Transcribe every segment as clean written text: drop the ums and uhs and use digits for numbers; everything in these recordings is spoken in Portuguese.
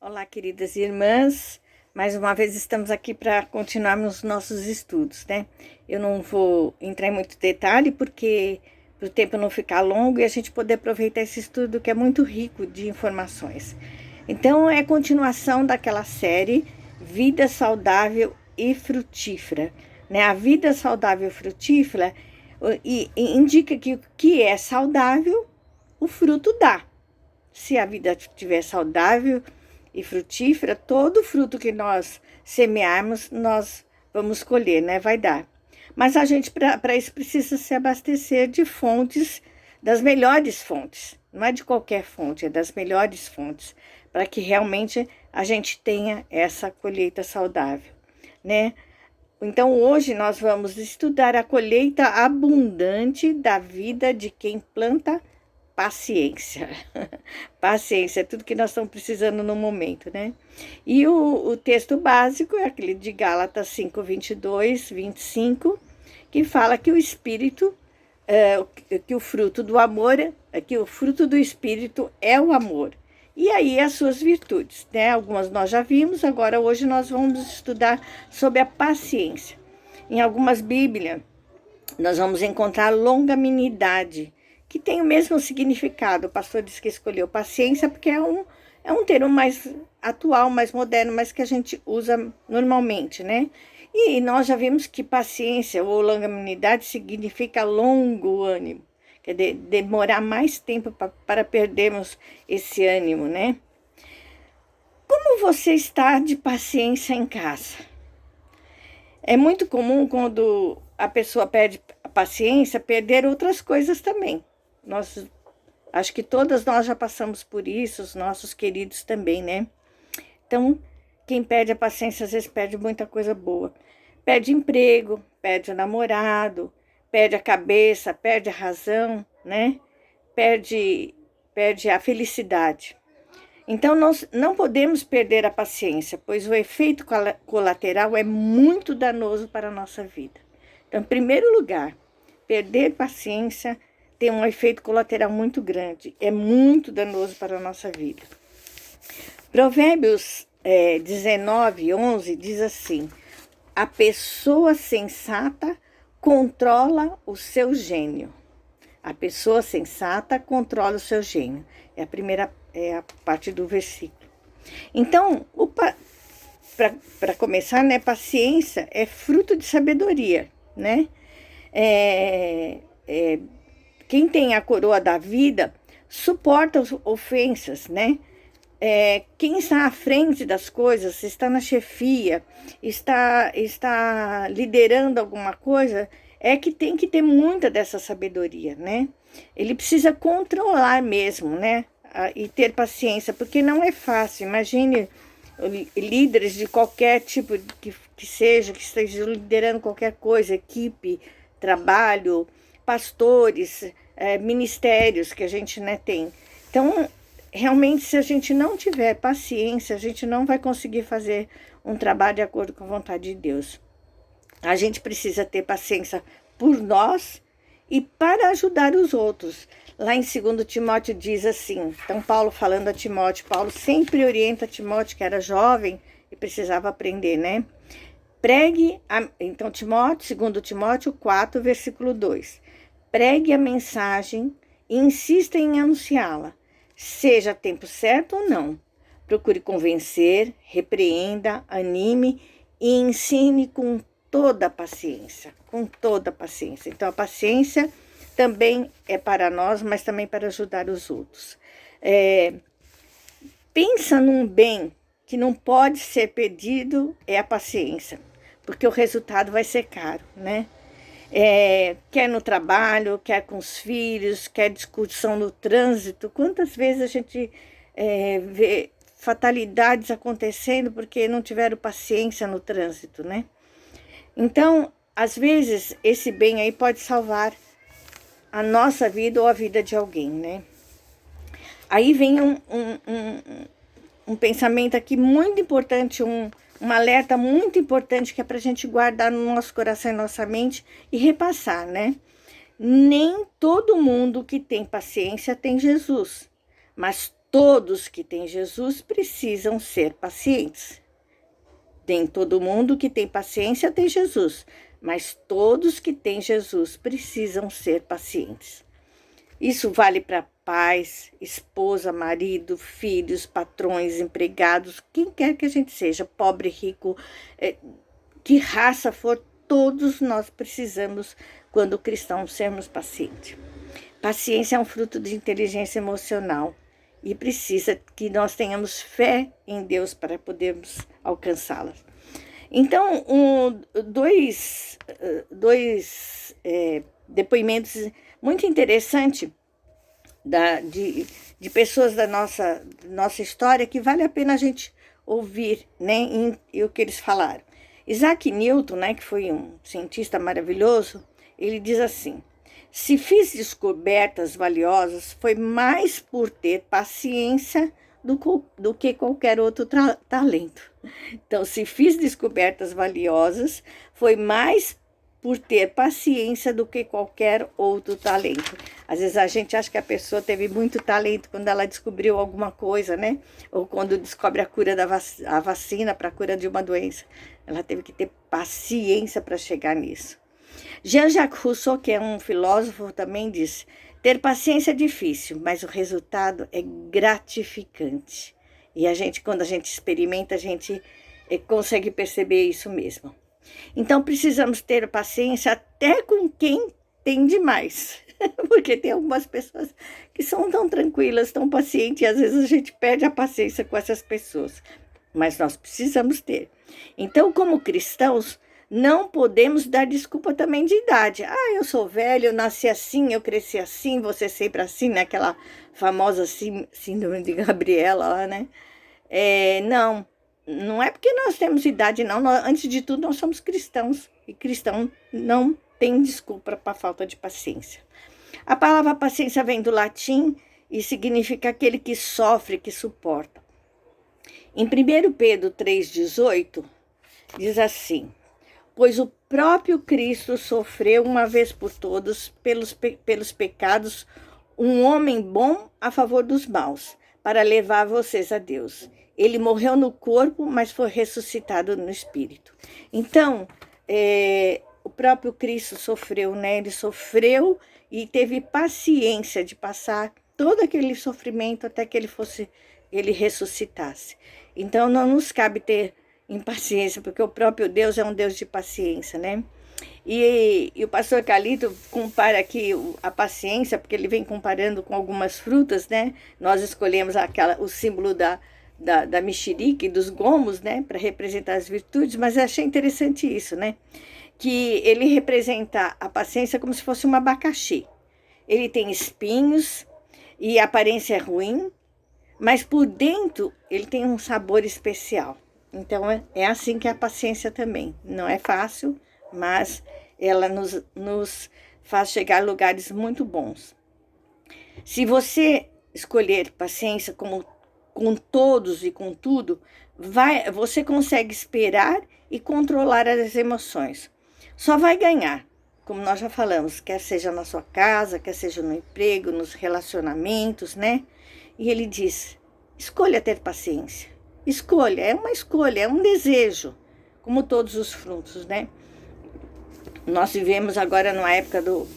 Olá, queridas irmãs. Mais uma vez estamos aqui para continuarmos nossos estudos, né? Eu não vou entrar em muito detalhe porque para o tempo não ficar longo e a gente poder aproveitar esse estudo que é muito rico de informações. Então, é continuação daquela série Vida Saudável e Frutífera, né? A vida saudável e frutífera indica que o que é saudável, o fruto dá. Se a vida estiver saudável e frutífera, todo fruto que nós semearmos, nós vamos colher, né? Vai dar. Mas a gente, para isso, precisa se abastecer de fontes, das melhores fontes. Não é de qualquer fonte, é das melhores fontes, para que realmente a gente tenha essa colheita saudável, né? Então, hoje nós vamos estudar a colheita abundante da vida de quem planta paciência. Paciência é tudo que nós estamos precisando no momento, né? E o texto básico é aquele de Gálatas 5, 22, 25, que fala que o Espírito, que o fruto do amor, que o fruto do Espírito é o amor. E aí as suas virtudes, né? Algumas nós já vimos, agora hoje nós vamos estudar sobre a paciência. Em algumas Bíblias, nós vamos encontrar longanimidade, que tem o mesmo significado. O pastor disse que escolheu paciência porque é um termo mais atual, mais moderno, mas que a gente usa normalmente, né? E nós já vimos que paciência ou longanimidade significa longo ânimo, quer dizer, demorar mais tempo para perdermos esse ânimo, né? Como você está de paciência em casa? É muito comum quando a pessoa perde a paciência, perder outras coisas também. Acho que todas nós já passamos por isso, os nossos queridos também, né? Então, quem perde a paciência às vezes perde muita coisa boa. Perde emprego, perde o namorado, perde a cabeça, perde a razão, né? Perde a felicidade. Então, nós não podemos perder a paciência, pois o efeito colateral é muito danoso para a nossa vida. Então, em primeiro lugar, perder paciência tem um efeito colateral muito grande, é muito danoso para a nossa vida. Provérbios 19, 11 diz assim: a pessoa sensata controla o seu gênio. A pessoa sensata controla o seu gênio. É a parte do versículo. Então, para começar, né, paciência é fruto de sabedoria, né? Quem tem a coroa da vida suporta as ofensas, né? Quem está à frente das coisas, está na chefia, está liderando alguma coisa, é que tem que ter muita dessa sabedoria, né? Ele precisa controlar mesmo, né? E ter paciência, porque não é fácil. Imagine líderes de qualquer tipo que seja, que estejam liderando qualquer coisa, equipe, trabalho, pastores, ministérios que a gente, né, tem. Então, realmente, se a gente não tiver paciência, a gente não vai conseguir fazer um trabalho de acordo com a vontade de Deus. A gente precisa ter paciência por nós e para ajudar os outros. Lá em 2 Timóteo diz assim, então Paulo falando a Timóteo, Paulo sempre orienta Timóteo, que era jovem e precisava aprender, né? Então 2 Timóteo 4, versículo 2. Pregue a mensagem e insista em anunciá-la, seja tempo certo ou não. Procure convencer, repreenda, anime e ensine com toda a paciência, com toda a paciência. Então, a paciência também é para nós, mas também para ajudar os outros. Pensa num bem que não pode ser perdido, é a paciência, porque o resultado vai ser caro, né? Quer no trabalho, quer com os filhos, quer discussão no trânsito. Quantas vezes a gente vê fatalidades acontecendo porque não tiveram paciência no trânsito, né? Então, às vezes, esse bem aí pode salvar a nossa vida ou a vida de alguém, né? Aí vem um pensamento aqui muito importante, um alerta muito importante que é para a gente guardar no nosso coração e nossa mente e repassar, né? Nem todo mundo que tem paciência tem Jesus, mas todos que têm Jesus precisam ser pacientes. Nem todo mundo que tem paciência tem Jesus, mas todos que têm Jesus precisam ser pacientes. Isso vale para pais, esposa, marido, filhos, patrões, empregados, quem quer que a gente seja, pobre, rico, que raça for, todos nós precisamos, quando cristãos, sermos pacientes. Paciência é um fruto de inteligência emocional e precisa que nós tenhamos fé em Deus para podermos alcançá-la. Então, dois depoimentos muito interessantes de pessoas da nossa história que vale a pena a gente ouvir, né, e o que eles falaram. Isaac Newton, né, que foi um cientista maravilhoso, ele diz assim: se fiz descobertas valiosas, foi mais por ter paciência do que qualquer outro talento. Então, se fiz descobertas valiosas, foi mais por ter paciência do que qualquer outro talento. Às vezes a gente acha que a pessoa teve muito talento quando ela descobriu alguma coisa, né? Ou quando descobre a cura a vacina para a cura de uma doença. Ela teve que ter paciência para chegar nisso. Jean-Jacques Rousseau, que é um filósofo, também diz: ter paciência é difícil, mas o resultado é gratificante. E quando a gente experimenta, a gente consegue perceber isso mesmo. Então, precisamos ter paciência até com quem tem demais. Porque tem algumas pessoas que são tão tranquilas, tão pacientes, e às vezes a gente perde a paciência com essas pessoas. Mas nós precisamos ter. Então, como cristãos, não podemos dar desculpa também de idade. Eu sou velho, eu nasci assim, eu cresci assim, você sempre assim, né? Aquela famosa síndrome de Gabriela lá, né? Não é porque nós temos idade, não. Antes de tudo, nós somos cristãos. E cristão não tem desculpa para falta de paciência. A palavra paciência vem do latim e significa aquele que sofre, que suporta. Em 1 Pedro 3,18, diz assim: pois o próprio Cristo sofreu uma vez por todos pelos pecados, um homem bom a favor dos maus, para levar vocês a Deus. Ele morreu no corpo, mas foi ressuscitado no espírito. Então, o próprio Cristo sofreu, né? Ele sofreu e teve paciência de passar todo aquele sofrimento até que ele ressuscitasse. Então, não nos cabe ter impaciência, porque o próprio Deus é um Deus de paciência, né? E o pastor Calito compara aqui a paciência, porque ele vem comparando com algumas frutas, né? Nós escolhemos o símbolo da mexerica e dos gomos, né? Para representar as virtudes, mas eu achei interessante isso, né? Que ele representa a paciência como se fosse um abacaxi. Ele tem espinhos e a aparência é ruim, mas por dentro ele tem um sabor especial. Então, é assim que é a paciência também. Não é fácil, mas ela nos faz chegar a lugares muito bons. Se você escolher paciência com todos e com tudo, você consegue esperar e controlar as emoções. Só vai ganhar, como nós já falamos, quer seja na sua casa, quer seja no emprego, nos relacionamentos, né? E ele diz: escolha ter paciência. Escolha, é uma escolha, é um desejo, como todos os frutos, né? Nós vivemos agora numa época do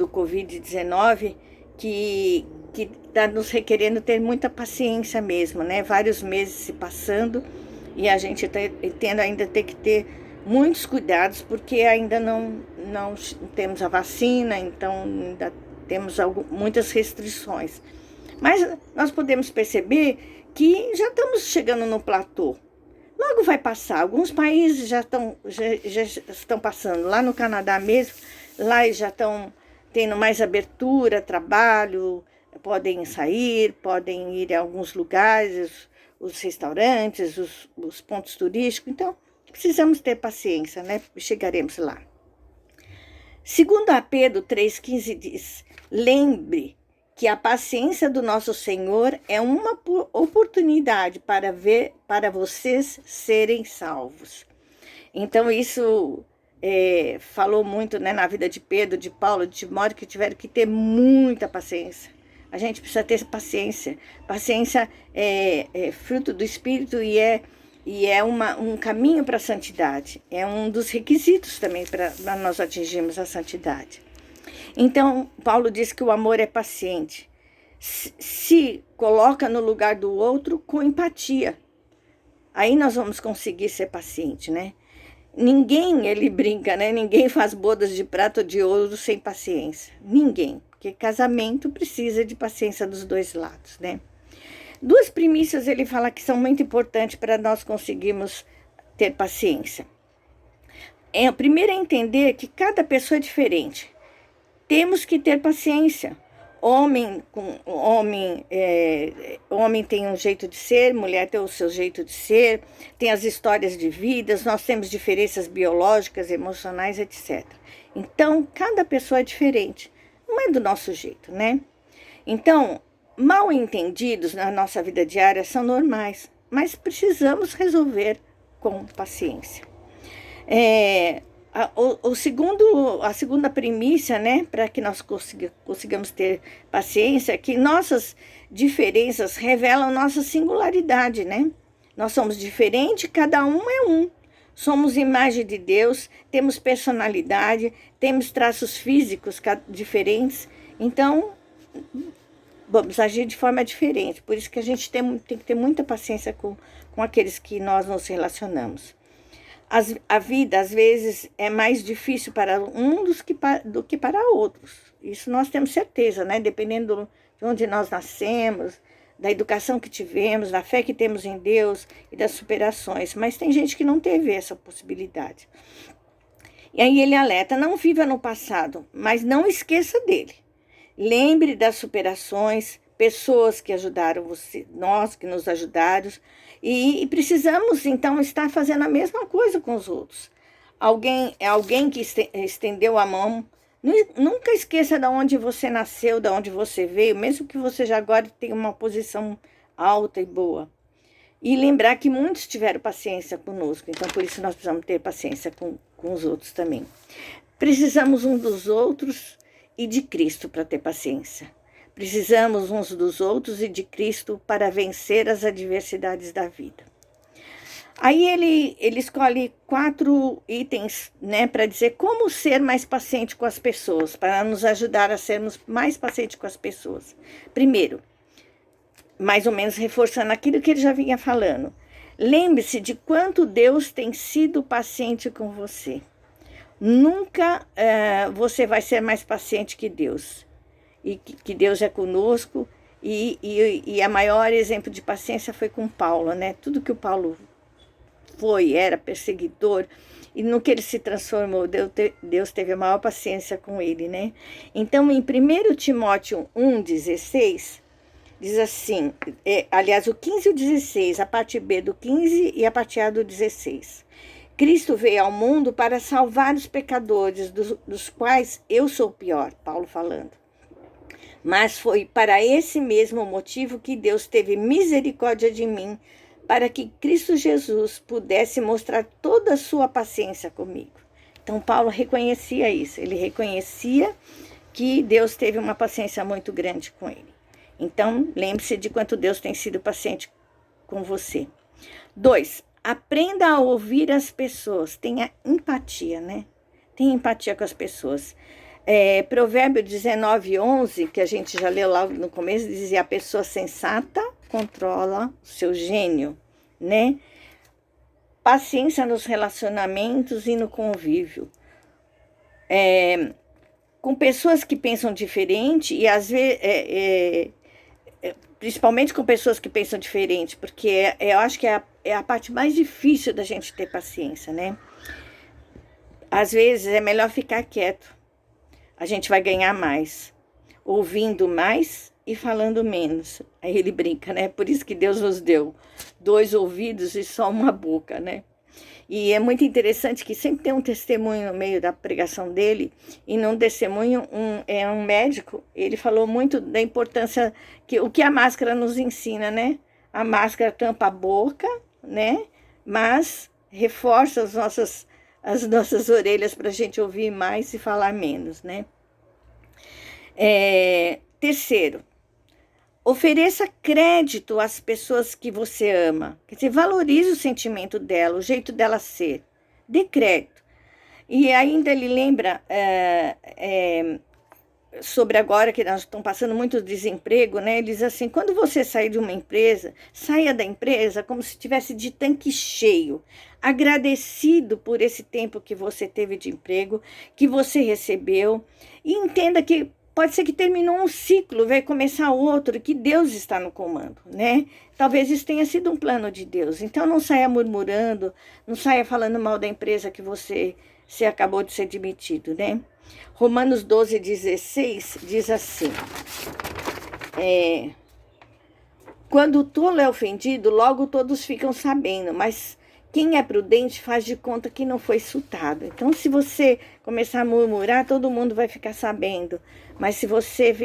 Covid-19 que está nos requerendo ter muita paciência mesmo, né? Vários meses se passando e a gente tendo ainda ter que ter muitos cuidados, porque ainda não temos a vacina, então ainda temos muitas restrições. Mas nós podemos perceber que já estamos chegando no platô. Logo vai passar. Alguns países já estão passando. Lá no Canadá mesmo, lá já estão tendo mais abertura, trabalho, podem sair, podem ir a alguns lugares, os restaurantes, os pontos turísticos. Então, precisamos ter paciência, né? Chegaremos lá. Segundo a Pedro 3,15 diz: lembre que a paciência do nosso Senhor é uma oportunidade para vocês serem salvos. Então, isso falou muito, né, na vida de Pedro, de Paulo, de Timóteo, que tiveram que ter muita paciência. a gente precisa ter paciência. Paciência é fruto do Espírito e é um caminho para a santidade. É um dos requisitos também para nós atingirmos a santidade. Então, Paulo diz que o amor é paciente. Se coloca no lugar do outro com empatia. Aí nós vamos conseguir ser paciente, né? Ninguém, ele brinca, né? Ninguém faz bodas de prata ou de ouro sem paciência. Ninguém. Porque casamento precisa de paciência dos dois lados, né? Duas premissas ele fala que são muito importantes para nós conseguirmos ter paciência. A primeira é entender que cada pessoa é diferente. Temos que ter paciência. Homem tem um jeito de ser, mulher tem o seu jeito de ser, tem as histórias de vidas, nós temos diferenças biológicas, emocionais, etc. Então, cada pessoa é diferente. Não é do nosso jeito, né? Então, mal entendidos na nossa vida diária são normais, mas precisamos resolver com paciência. A segunda premissa, né, para que nós consigamos ter paciência, é que nossas diferenças revelam nossa singularidade, né? Nós somos diferentes, cada um é um. Somos imagem de Deus, temos personalidade, temos traços físicos diferentes, então vamos agir de forma diferente. Por isso que a gente tem que ter muita paciência com aqueles que nós nos relacionamos. A vida, às vezes, é mais difícil para um do que para outros. Isso nós temos certeza, né? Dependendo de onde nós nascemos, da educação que tivemos, da fé que temos em Deus e das superações. Mas tem gente que não teve essa possibilidade. E aí ele alerta, não viva no passado, mas não esqueça dele. Lembre das superações, pessoas que ajudaram você, nós que nos ajudaram, e precisamos, então, estar fazendo a mesma coisa com os outros. Alguém que estendeu a mão. Nunca esqueça de onde você nasceu, de onde você veio, mesmo que você já agora tenha uma posição alta e boa. E lembrar que muitos tiveram paciência conosco, então por isso nós precisamos ter paciência com os outros também. Precisamos uns dos outros e de Cristo para ter paciência. Precisamos uns dos outros e de Cristo para vencer as adversidades da vida. Aí ele escolhe 4 itens, né, para dizer como ser mais paciente com as pessoas, para nos ajudar a sermos mais pacientes com as pessoas. Primeiro, mais ou menos reforçando aquilo que ele já vinha falando. Lembre-se de quanto Deus tem sido paciente com você. Nunca você vai ser mais paciente que Deus. E que Deus é conosco. E a maior exemplo de paciência foi com Paulo, né? Tudo que o Paulo era perseguidor. E no que ele se transformou, Deus teve a maior paciência com ele, né? Então, em 1 Timóteo 1,16, diz assim, aliás, o 15 e o 16, a parte B do 15 e a parte A do 16. Cristo veio ao mundo para salvar os pecadores, dos quais eu sou o pior, Paulo falando. Mas foi para esse mesmo motivo que Deus teve misericórdia de mim, para que Cristo Jesus pudesse mostrar toda a sua paciência comigo. Então, Paulo reconhecia isso, ele reconhecia que Deus teve uma paciência muito grande com ele. Então, lembre-se de quanto Deus tem sido paciente com você. 2, aprenda a ouvir as pessoas, tenha empatia, né? Tenha empatia com as pessoas. Provérbio 19:11, que a gente já leu lá no começo, dizia: a pessoa sensata controla o seu gênio, né? Paciência nos relacionamentos e no convívio. Com pessoas que pensam diferente, e às vezes, principalmente com pessoas que pensam diferente, porque eu acho que é a parte mais difícil da gente ter paciência, né? Às vezes é melhor ficar quieto. A gente vai ganhar mais, ouvindo mais e falando menos. Aí ele brinca, né? Por isso que Deus nos deu 2 ouvidos e só uma boca, né? E é muito interessante que sempre tem um testemunho no meio da pregação dele, e num testemunho, um médico, ele falou muito da importância, o que a máscara nos ensina, né? A máscara tampa a boca, né? Mas reforça as nossas orelhas para a gente ouvir mais e falar menos, né? Terceiro, Ofereça crédito às pessoas que você ama. Quer dizer, valorize o sentimento dela, o jeito dela ser. Dê crédito. E ainda ele lembra sobre agora que nós estamos passando muito desemprego, né? Ele diz assim, quando você sair de uma empresa, saia da empresa como se estivesse de tanque cheio, agradecido por esse tempo que você teve de emprego, que você recebeu, e entenda que pode ser que terminou um ciclo, vai começar outro, que Deus está no comando, né? Talvez isso tenha sido um plano de Deus. Então não saia murmurando, não saia falando mal da empresa que você acabou de ser demitido, né? Romanos 12:16 diz assim, quando o tolo é ofendido, logo todos ficam sabendo, mas quem é prudente faz de conta que não foi insultado. Então, se você começar a murmurar, todo mundo vai ficar sabendo. Mas se você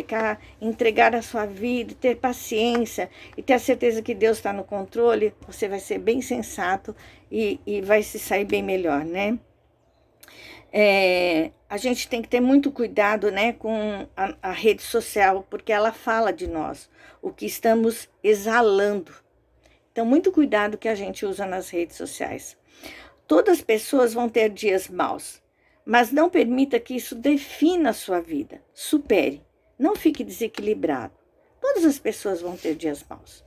entregar a sua vida, ter paciência e ter a certeza que Deus está no controle, você vai ser bem sensato e vai se sair bem melhor, né? A gente tem que ter muito cuidado, né, com a rede social, porque ela fala de nós, o que estamos exalando. Então, muito cuidado que a gente usa nas redes sociais. Todas as pessoas vão ter dias maus, mas não permita que isso defina a sua vida. Supere, não fique desequilibrado. Todas as pessoas vão ter dias maus.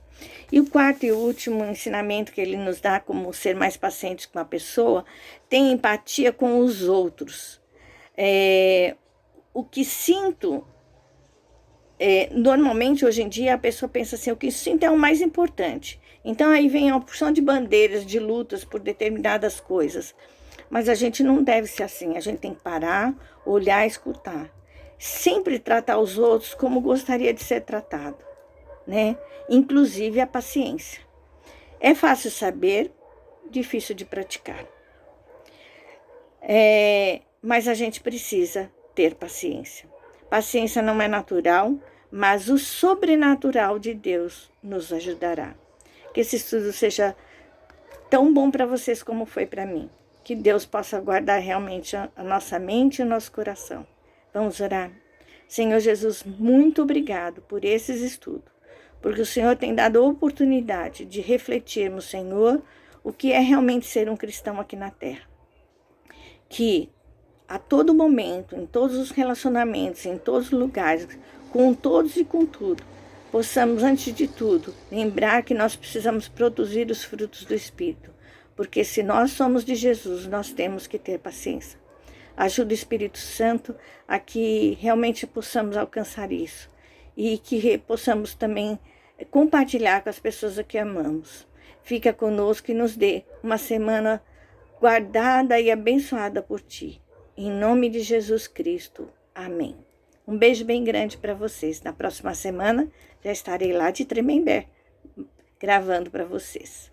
E o quarto e último ensinamento que ele nos dá como ser mais paciente com a pessoa, tem empatia com os outros. O que sinto, normalmente hoje em dia a pessoa pensa assim, o que sinto é o mais importante. Então aí vem a opção de bandeiras, de lutas por determinadas coisas. Mas a gente não deve ser assim, a gente tem que parar, olhar e escutar. Sempre tratar os outros como gostaria de ser tratado, né? Inclusive a paciência. É fácil saber, difícil de praticar. Mas a gente precisa ter paciência. Paciência não é natural, mas o sobrenatural de Deus nos ajudará. Que esse estudo seja tão bom para vocês como foi para mim. Que Deus possa guardar realmente a nossa mente e o nosso coração. Vamos orar? Senhor Jesus, muito obrigado por esses estudos, porque o Senhor tem dado a oportunidade de refletirmos, Senhor, o que é realmente ser um cristão aqui na terra. Que a todo momento, em todos os relacionamentos, em todos os lugares, com todos e com tudo, possamos, antes de tudo, lembrar que nós precisamos produzir os frutos do Espírito, porque se nós somos de Jesus, nós temos que ter paciência. Ajuda o Espírito Santo a que realmente possamos alcançar isso e que possamos também compartilhar com as pessoas a que amamos. Fica conosco e nos dê uma semana guardada e abençoada por Ti. Em nome de Jesus Cristo. Amém. Um beijo bem grande para vocês. Na próxima semana já estarei lá de Tremembé, gravando para vocês.